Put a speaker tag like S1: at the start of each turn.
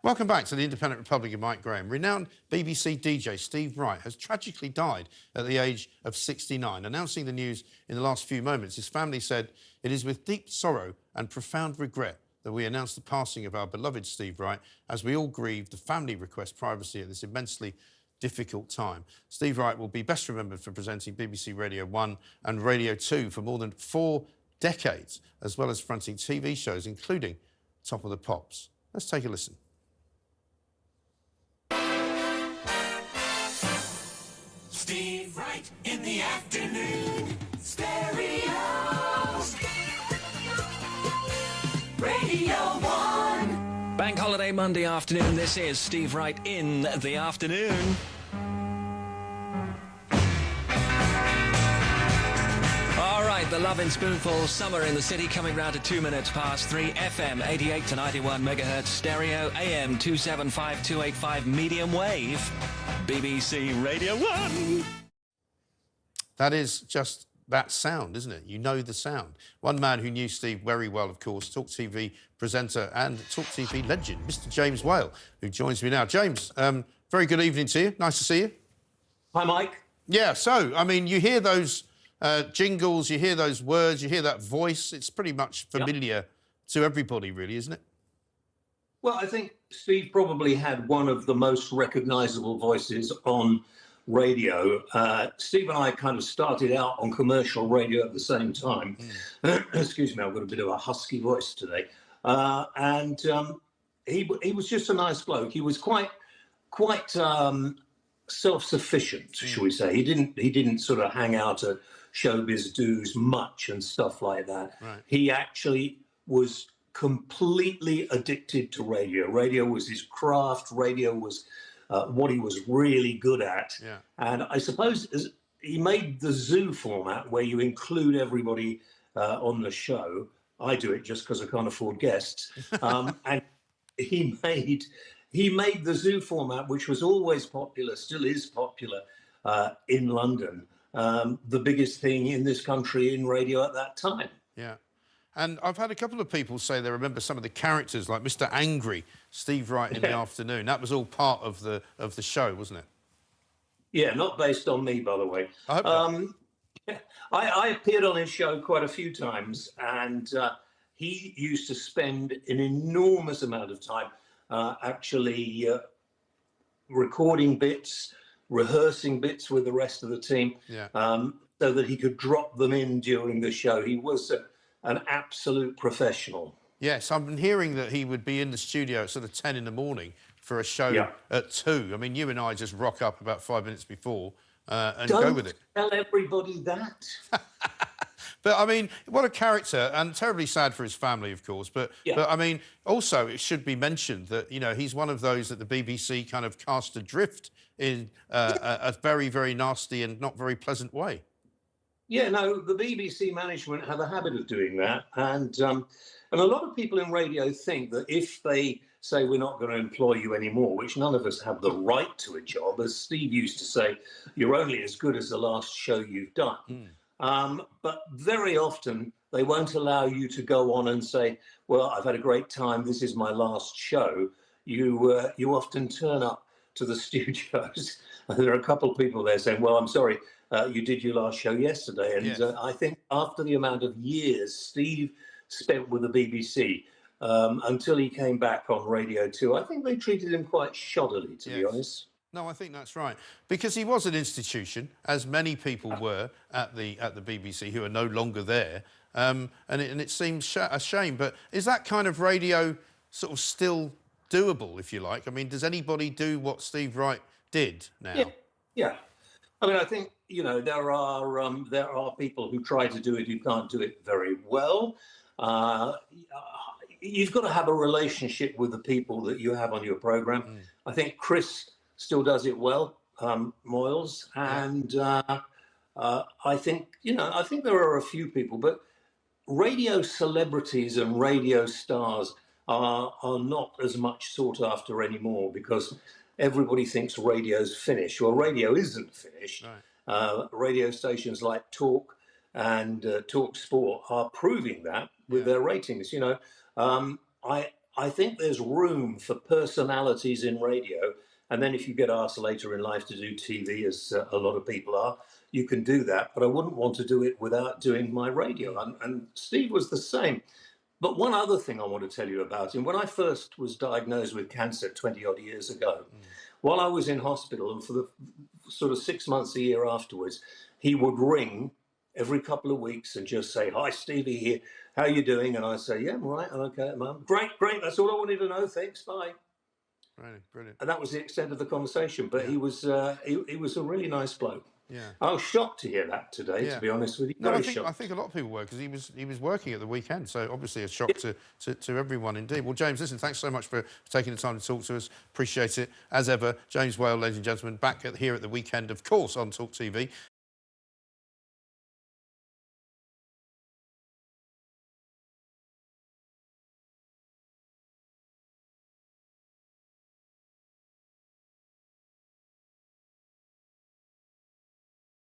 S1: Welcome back to the Independent Republic of Mike Graham. Renowned BBC DJ Steve Wright has tragically died at the age of 69. Announcing the news in the last few moments, his family said, "It is with deep sorrow and profound regret that we announce the passing of our beloved Steve Wright, as we all grieve. The family requests privacy at this immensely difficult time." Steve Wright will be best remembered for presenting BBC Radio 1 and Radio 2 for more than 4 decades, as well as fronting TV shows, including Top of the Pops. Let's take a listen.
S2: Steve Wright in the afternoon. Stereo. Radio 1.
S3: Bank holiday Monday afternoon. This is Steve Wright in the afternoon. All right, the Love in Spoonful, Summer in the City, coming round to 2 minutes past 3. FM 88 to 91 megahertz stereo, AM 275 285 medium wave. BBC Radio 1.
S1: That is just that sound, isn't it? You know the sound. One man who knew Steve very well, of course, TalkTV presenter and TalkTV legend, Mr. James Whale, who joins me now. James, very good evening to you. Nice to see you.
S4: Hi, Mike.
S1: Yeah, so, I mean, you hear those jingles, you hear those words, you hear that voice. It's pretty much familiar to everybody, really, isn't it?
S4: Well, I think Steve probably had one of the most recognisable voices on radio. Steve and I kind of started out on commercial radio at the same time. Excuse me, I've got a bit of a husky voice today. He was just a nice bloke. He was quite self-sufficient, shall we say. He didn't sort of hang out at showbiz dues much and stuff like that.
S1: Right.
S4: He actually was completely addicted to radio. Radio was his craft. Radio was what he was really good at.
S1: Yeah.
S4: And I suppose he made the zoo format where you include everybody on the show. I do it just because I can't afford guests. And he made the zoo format, which was always popular, still is popular in London, the biggest thing in this country in radio at that time.
S1: Yeah. And I've had a couple of people say they remember some of the characters, like Mr. Angry, Steve Wright in the afternoon. That was all part of the show, wasn't it?
S4: Yeah, not based on me, by the way.
S1: I hope not.
S4: I appeared on his show quite a few times, and he used to spend an enormous amount of time actually recording bits, rehearsing bits with the rest of the team, so that he could drop them in during the show. He was an absolute professional.
S1: Yes, I've been hearing that he would be in the studio at sort of 10 in the morning for a show at 2. I mean, you and I just rock up about 5 minutes before and go with it.
S4: Don't tell everybody that.
S1: But, I mean, what a character, and terribly sad for his family, of course. But I mean, also, it should be mentioned that, you know, he's one of those that the BBC kind of cast adrift in a very, very nasty and not very pleasant way.
S4: Yeah, no, the BBC management have a habit of doing that. And a lot of people in radio think that if they say we're not going to employ you anymore, which none of us have the right to a job, as Steve used to say, you're only as good as the last show you've done. But very often they won't allow you to go on and say, well, I've had a great time, this is my last show. You often turn up to the studios. There are a couple of people there saying, well, I'm sorry, you did your last show yesterday. And I think after the amount of years Steve spent with the BBC, until he came back on Radio 2, I think they treated him quite shoddily, to be honest.
S1: No, I think that's right. Because he was an institution, as many people were at the BBC who are no longer there. And it seems a shame. But is that kind of radio sort of still doable, if you like? I mean, does anybody do what Steve Wright did now?
S4: Yeah. I mean, I think, you know, there are people who try to do it who can't do it very well. You've got to have a relationship with the people that you have on your programme. I think Chris still does it well, Moyles, and I think, you know, I think there are a few people, but radio celebrities and radio stars are not as much sought after anymore because everybody thinks radio's finished. Well, radio isn't finished. Right. Radio stations like Talk and Talk Sport are proving that with their ratings. You know, I think there's room for personalities in radio. And then if you get asked later in life to do TV, as a lot of people are, you can do that. But I wouldn't want to do it without doing my radio. And Steve was the same. But one other thing I want to tell you about him, when I first was diagnosed with cancer 20 odd years ago, while I was in hospital and for the sort of 6 months, a year afterwards, he would ring every couple of weeks and just say, "Hi, Stevie here. How you doing?" And I say, "Yeah, I'm all right. I'm okay, Mum." "Great, great. That's all I wanted to know. Thanks. Bye."
S1: Really, brilliant.
S4: And that was the extent of the conversation. But he was he was a really nice bloke.
S1: Yeah.
S4: I was shocked to hear that today,
S1: Yeah.
S4: to be honest with you.
S1: No,
S4: Very
S1: I
S4: shocked.
S1: think a lot of people were, because he was working at the weekend, so obviously a shock to everyone indeed. Well, James, listen, thanks so much for taking the time to talk to us. Appreciate it as ever. James Whale, ladies and gentlemen, back here at the weekend, of course, on Talk TV.